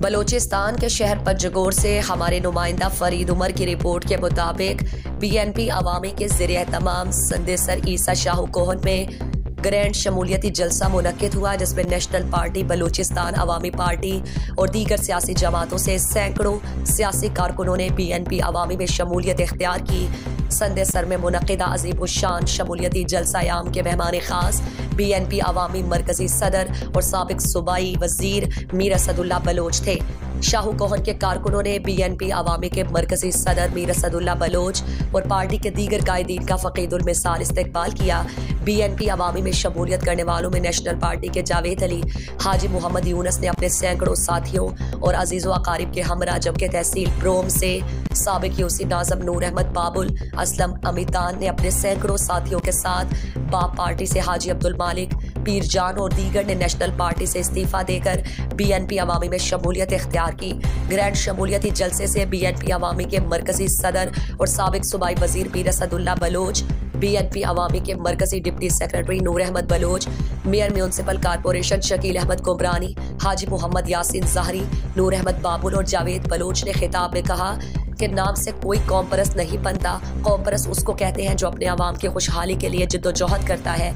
बलोचिस्तान के शहर पंजगोर से हमारे नुमाइंदा फरीद उमर की रिपोर्ट के मुताबिक BNP अवामी के ज़रिए-ए-तमाम संदेसर ईसा शाहू कोहन में ग्रैंड शमूलियती जलसा मुनक्किद हुआ, जिसमें नेशनल पार्टी, बलोचिस्तान अवामी पार्टी और दीगर सियासी जमातों से सैकड़ों सियासी कारकुनों ने BNP अवामी में शमूलियत इख्तियार की। संदेसर में मुनक्किदा अजीम उशान शमूलियती जलसा-ए-आम के मेहमान खास BNP अवामी मरकजी सदर और साबिक सूबाई वजीर मीर असदुल्ला बलोच थे। शाहू कोहन के कारकुनों ने BNP अवामी के मरकजी सदर मीर असदुल्ला बलोच और पार्टी के दीगर कायदीन का फ़कीदुल मिसाल इस्तकबाल किया। BNP अवामी में शमूलियत करने वालों में नेशनल पार्टी के जावेद अली, हाजी मोहम्मद यूनुस ने अपने सैकड़ों साथियों और अजीज़ो अकारिब के हमरा, जबकि तहसील ब्रोम से साबिक यूसी नाज़म नूर अहमद बाबुल असलम अमितान ने अपने सैकड़ों साथियों के साथ बाप पार्टी से हाजी अब्दुल मालिक पीर जान और दीगर ने नेशनल पार्टी से इस्तीफा देकर BNP अवामी में शमूलियत इख्तियार की। ग्रैंड शमूलियती जलसे से BNP अवामी के मरकजी सदर और साबिक सूबाई वजीर मीर असदुल्ला बलोच, BNP अवामी के मरकजी deputy secretary Noor Ahmed Baloch, mayor municipal corporation Shakeel Ahmed Kumrani, Haji Mohammad Yaseen Zehri, Noor Ahmed Babul और जावेद बलोच ने खिताब में कहा कि नाम से कोई कौम परस्त नहीं बनता। कौम परस्त उसको कहते हैं जो अपने अवाम की खुशहाली के लिए जिद्दोजहद करता है।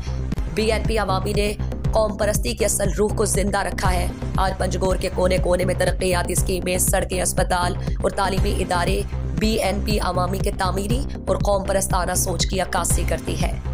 BNP अवामी ने कौम परस्ती की असल रूह को जिंदा रखा है। आज पंजगोर के कोने कोने में तरक्याती स्कीमें, सड़कें, अस्पताल और तालीमी इदारे BNP अवामी के तामीरी और कौम परस्ताना सोच की अक्कासी करती है।